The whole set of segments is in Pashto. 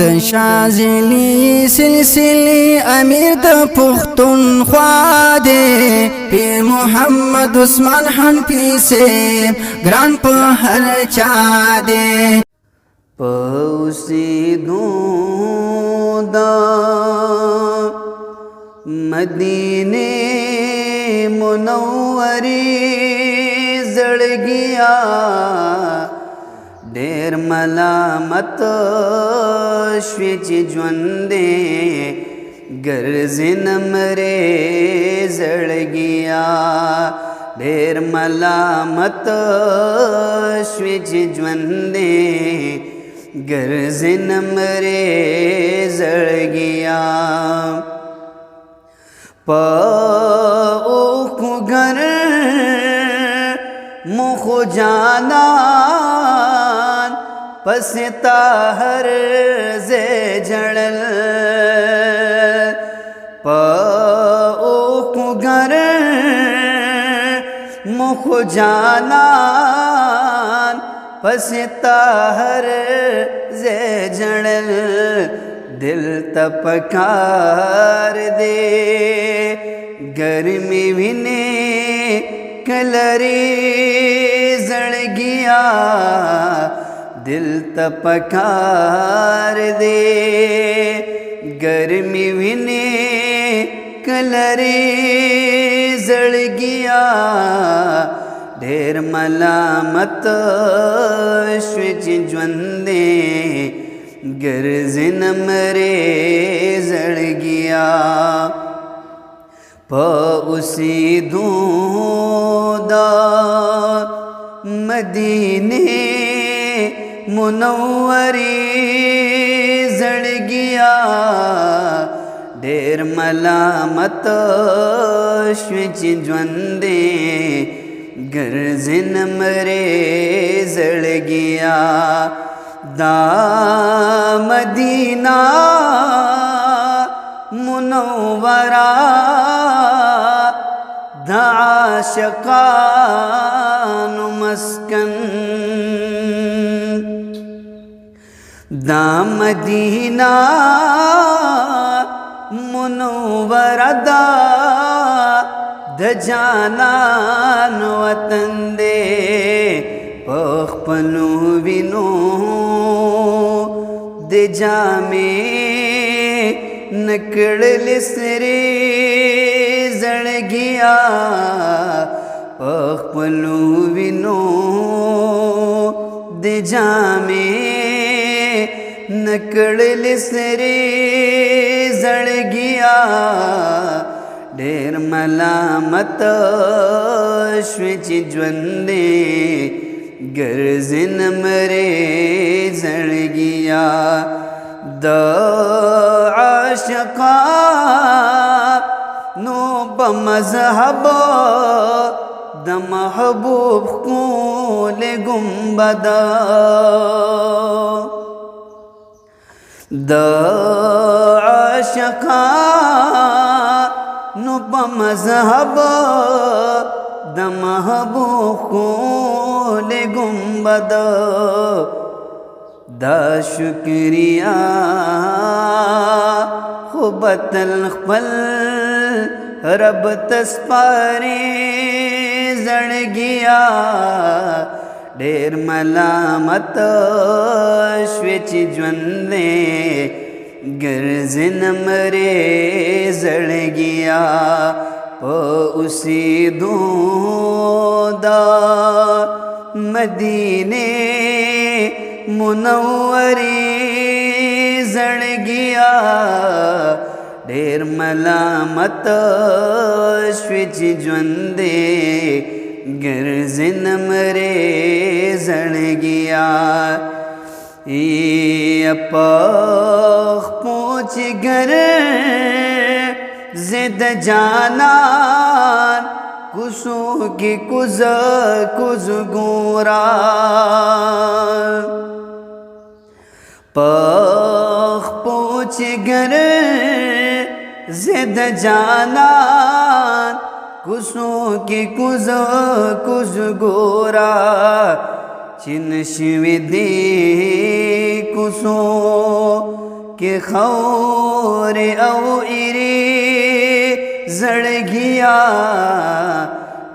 د شازلی سلسلی امیر د پختون خواده پیر محمد عثمان حنفی سے گران په هر چا دے پوسیدوں دا مدینے منوری زڑگیا ډیر ملامت شوی چې ژوندې ګرځې نمرې زړګیا ډیر ملامت شوی چې ژوندې ګرځې نمرې زړګیا په اوښکو ګر مخو جانان پستا هر زه جړل په اوښکو ګر مخو جانان پستا هر زه جړل دل تپکار دے گرمی وینے کلری زڑگیا دل تپکار دے گرمی وینے کلری زڑگیا ډیر ملامت شوی چې ژوندې ګرځې نمرې زړګیا په اوسېدو د مدینې منورې زړګیا ډېر ملامت شوی چې ژوندې ګرځې نمرې زړګیا دا مدینہ منورہ دا عاشقان مسکن دا مدینہ منورہ دا د جانان وطن دے پخپلو وینو د جامې نکړل سرې زړګیا پخپلو وینو د جامې نکړل سرې زړګیا ډېر ملامت شوی چې ژوندې ګرځې نمرې زړګیا د عاشقانو په مذهب د محبوب ښکلی ګنبد د عاشقانو په مذهب د محبوب ښکلی ګنبد دا شکریا خو بتل خپل رب تسپارې زړګیا ډېر ملامت شوی چې ژوندې ګرځې نمرې زړګیا په اوسېدو د مدینې منورې زړګیا ډېر ملامت شوی چې ژوندې ګرځې نمرې زړګیا پخپو چې ګرځې د جانان کوڅو کې کوز ګورا پخپو چې ګرځې د جانان کوڅو کې کوز ګورا چین شوی دی کوڅو के खौर औ इरे जड़ गया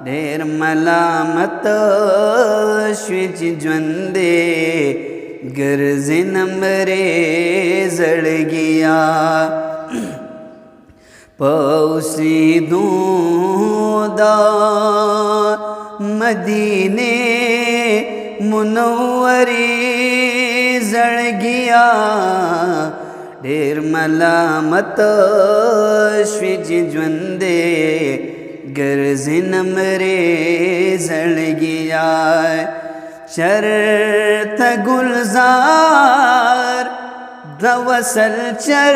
ढेर मलामत स्विच ज्वंदे गर्जे नंबरे जड़ गया पौसी दूदा मदीने मुनव्वरे जड़ गया ढेर मलामत स्विच ज्वंदे गर्जे नमरे जड़ गया शर्त गुलजार दवसल चर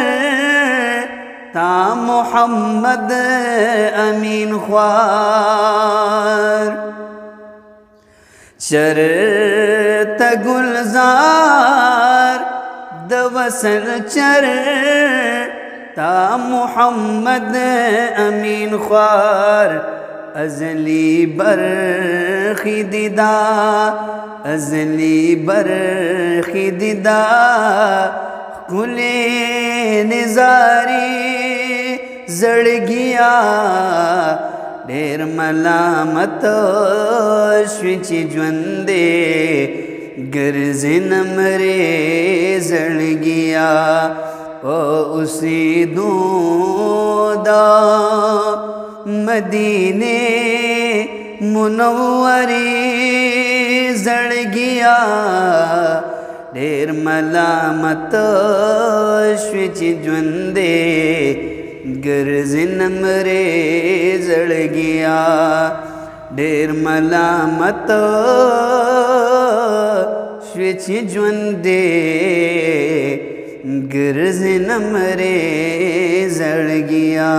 ता मोहम्मद अमीन ख्वार शर्त गुलजार दवसल चर ता मोहम्मद अमीन ख्वार अजली बरखी दिदा अजली बरखी दिदा कुले निजारी जड़ गया ढेर मलामत स्विच ज्वंदे गर्जे नमरे जड़ गया ओ उसी दूदा मदीने मुनव्वरे जड़ गया ढेर मलामत स्विच ज्वंदे गर्जे नमरे जड़ गया ढेर मलामत स्विच ज्वंदे गर्जे नमरे जड़ गया।